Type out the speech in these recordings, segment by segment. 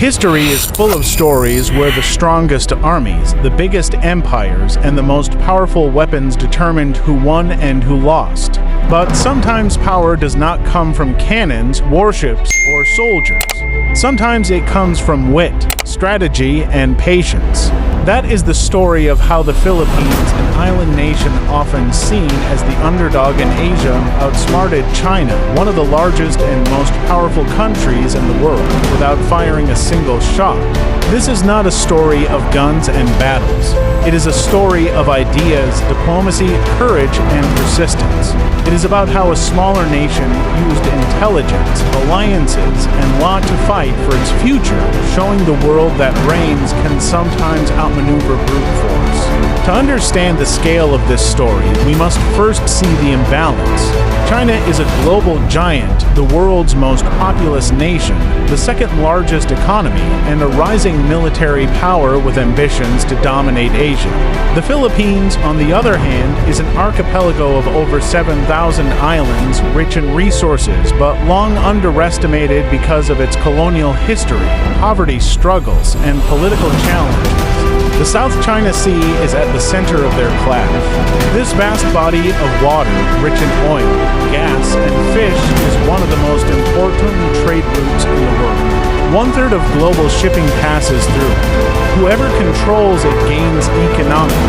History is full of stories where the strongest armies, the biggest empires, and the most powerful weapons determined who won and who lost. But sometimes power does not come from cannons, warships, or soldiers. Sometimes it comes from wit, strategy, and patience. That is the story of how the Philippines, an island nation often seen as the underdog in Asia, outsmarted China, one of the largest and most powerful countries in the world, without firing a single shot. This is not a story of guns and battles. It is a story of ideas, diplomacy, courage, and persistence. It is about how a smaller nation used intelligence, alliances, and law to fight for its future, showing the world that brains can sometimes outmaneuver brute force. To understand the scale of this story, we must first see the imbalance. China is a global giant, the world's most populous nation, the second largest economy, and a rising military power with ambitions to dominate Asia. The Philippines, on the other hand, is an archipelago of over 7,000 islands, rich in resources, but long underestimated because of its colonial history, poverty struggles, and political challenges. The South China Sea is at the center of their clash. This vast body of water, rich in oil, gas, and fish, is one of the most important trade routes in the world. One-third of global shipping passes through. Whoever controls it gains economic,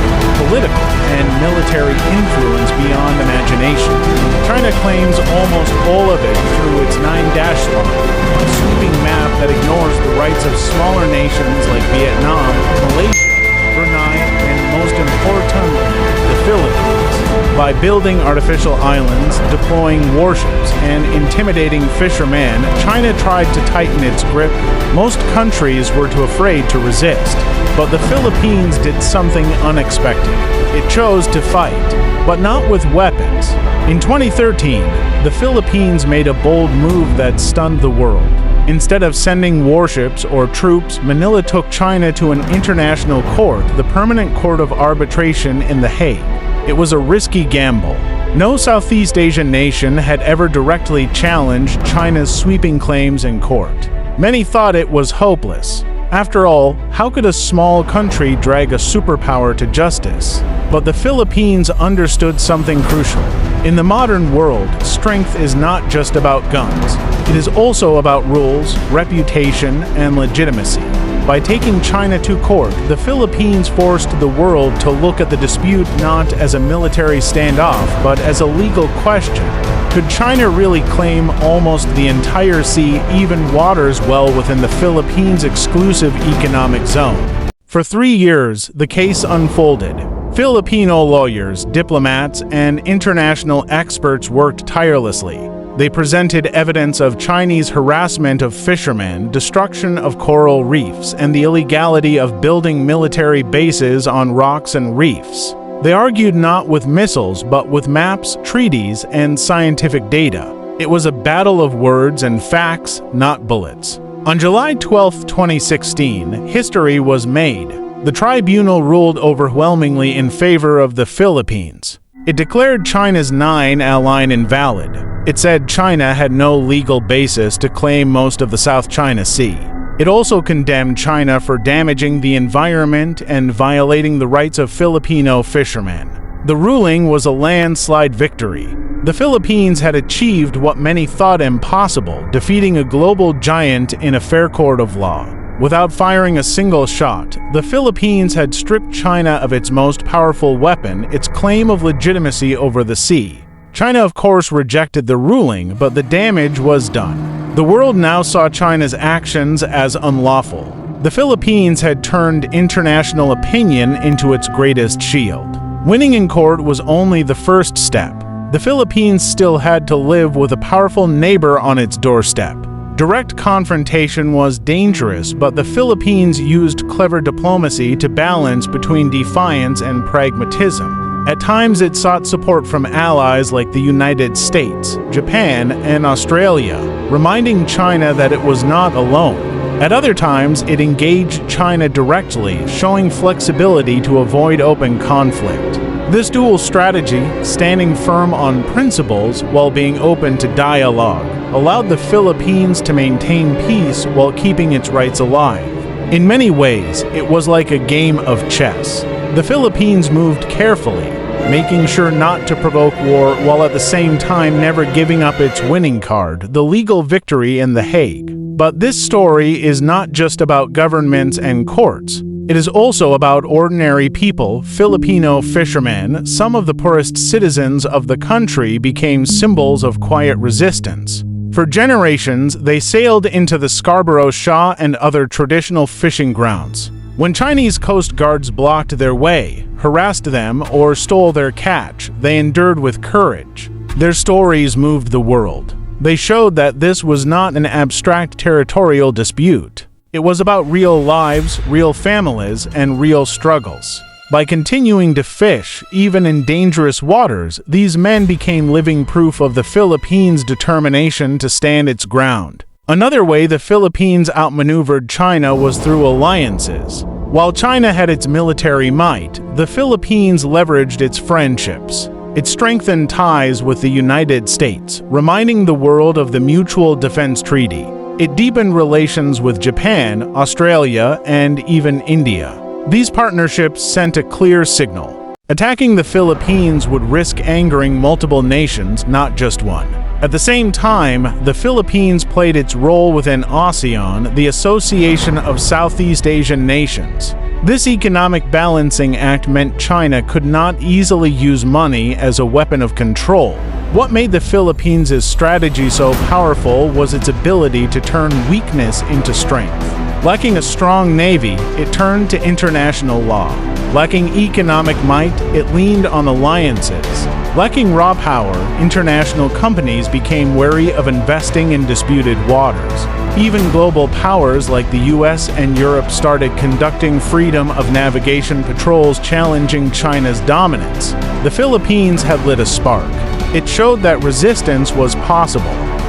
political, and military influence beyond imagination. China claims almost all of it through its 9-dash line, a sweeping map that ignores the rights of smaller nations like Vietnam, Malaysia, Brunei, and most importantly, the Philippines. By building artificial islands, deploying warships, and intimidating fishermen, China tried to tighten its grip. Most countries were too afraid to resist, but the Philippines did something unexpected. It chose to fight, but not with weapons. In 2013, the Philippines made a bold move that stunned the world. Instead of sending warships or troops, Manila took China to an international court, the Permanent Court of Arbitration in The Hague. It was a risky gamble. No Southeast Asian nation had ever directly challenged China's sweeping claims in court. Many thought it was hopeless. After all, how could a small country drag a superpower to justice? But the Philippines understood something crucial. In the modern world, strength is not just about guns. It is also about rules, reputation, and legitimacy. By taking China to court, the Philippines forced the world to look at the dispute not as a military standoff, but as a legal question. Could China really claim almost the entire sea, even waters well within the Philippines' exclusive economic zone? For 3 years, the case unfolded. Filipino lawyers, diplomats, and international experts worked tirelessly. They presented evidence of Chinese harassment of fishermen, destruction of coral reefs, and the illegality of building military bases on rocks and reefs. They argued not with missiles, but with maps, treaties, and scientific data. It was a battle of words and facts, not bullets. On July 12, 2016, history was made. The tribunal ruled overwhelmingly in favor of the Philippines. It declared China's 9-dash line invalid. It said China had no legal basis to claim most of the South China Sea. It also condemned China for damaging the environment and violating the rights of Filipino fishermen. The ruling was a landslide victory. The Philippines had achieved what many thought impossible, defeating a global giant in a fair court of law. Without firing a single shot, the Philippines had stripped China of its most powerful weapon, its claim of legitimacy over the sea. China, of course, rejected the ruling, but the damage was done. The world now saw China's actions as unlawful. The Philippines had turned international opinion into its greatest shield. Winning in court was only the first step. The Philippines still had to live with a powerful neighbor on its doorstep. Direct confrontation was dangerous, but the Philippines used clever diplomacy to balance between defiance and pragmatism. At times, it sought support from allies like the United States, Japan, and Australia, reminding China that it was not alone. At other times, it engaged China directly, showing flexibility to avoid open conflict. This dual strategy, standing firm on principles while being open to dialogue, allowed the Philippines to maintain peace while keeping its rights alive. In many ways, it was like a game of chess. The Philippines moved carefully, making sure not to provoke war while at the same time never giving up its winning card, the legal victory in The Hague. But this story is not just about governments and courts. It is also about ordinary people. Filipino fishermen, some of the poorest citizens of the country, became symbols of quiet resistance. For generations, they sailed into the Scarborough Shoal and other traditional fishing grounds. When Chinese coast guards blocked their way, harassed them, or stole their catch, they endured with courage. Their stories moved the world. They showed that this was not an abstract territorial dispute. It was about real lives, real families, and real struggles. By continuing to fish, even in dangerous waters, these men became living proof of the Philippines' determination to stand its ground. Another way the Philippines outmaneuvered China was through alliances. While China had its military might, the Philippines leveraged its friendships. It strengthened ties with the United States, reminding the world of the Mutual Defense Treaty. It deepened relations with Japan, Australia, and even India. These partnerships sent a clear signal. Attacking the Philippines would risk angering multiple nations, not just one. At the same time, the Philippines played its role within ASEAN, the Association of Southeast Asian Nations. This economic balancing act meant China could not easily use money as a weapon of control. What made the Philippines' strategy so powerful was its ability to turn weakness into strength. Lacking a strong navy, it turned to international law. Lacking economic might, it leaned on alliances. Lacking raw power, international companies became wary of investing in disputed waters. Even global powers like the US and Europe started conducting freedom of navigation patrols challenging China's dominance. The Philippines had lit a spark. It showed that resistance was possible.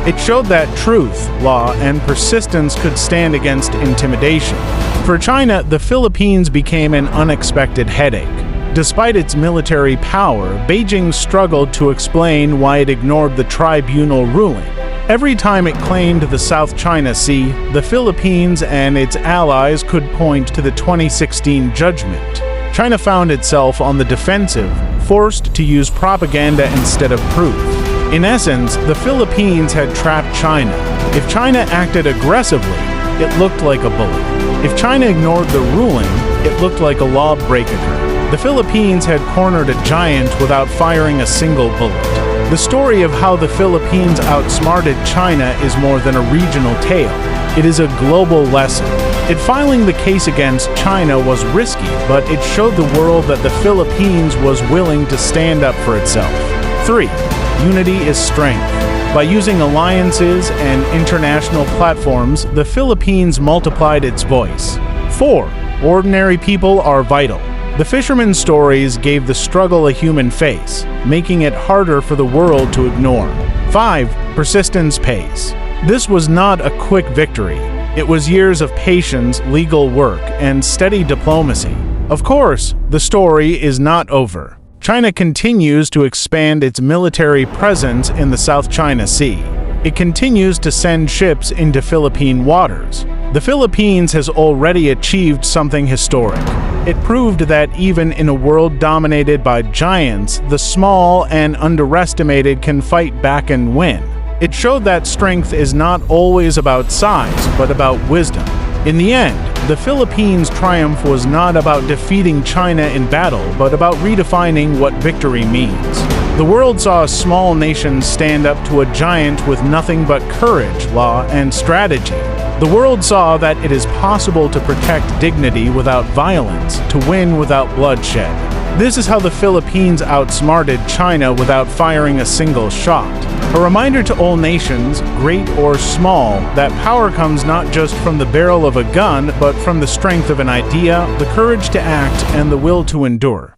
It showed that truth, law, and persistence could stand against intimidation. For China, the Philippines became an unexpected headache. Despite its military power, Beijing struggled to explain why it ignored the tribunal ruling. Every time it claimed the South China Sea, the Philippines and its allies could point to the 2016 judgment. China found itself on the defensive, forced to use propaganda instead of proof. In essence, the Philippines had trapped China. If China acted aggressively, it looked like a bully. If China ignored the ruling, it looked like a lawbreaker. The Philippines had cornered a giant without firing a single bullet. The story of how the Philippines outsmarted China is more than a regional tale. It is a global lesson. Filing the case against China was risky, but it showed the world that the Philippines was willing to stand up for itself. 3. Unity is strength. By using alliances and international platforms, the Philippines multiplied its voice. 4. Ordinary people are vital. The fishermen's stories gave the struggle a human face, making it harder for the world to ignore. 5. Persistence pays. This was not a quick victory. It was years of patience, legal work, and steady diplomacy. Of course, the story is not over. China continues to expand its military presence in the South China Sea. It continues to send ships into Philippine waters. The Philippines has already achieved something historic. It proved that even in a world dominated by giants, the small and underestimated can fight back and win. It showed that strength is not always about size, but about wisdom. In the end, the Philippines' triumph was not about defeating China in battle, but about redefining what victory means. The world saw a small nation stand up to a giant with nothing but courage, law, and strategy. The world saw that it is possible to protect dignity without violence, to win without bloodshed. This is how the Philippines outsmarted China without firing a single shot. A reminder to all nations, great or small, that power comes not just from the barrel of a gun, but from the strength of an idea, the courage to act, and the will to endure.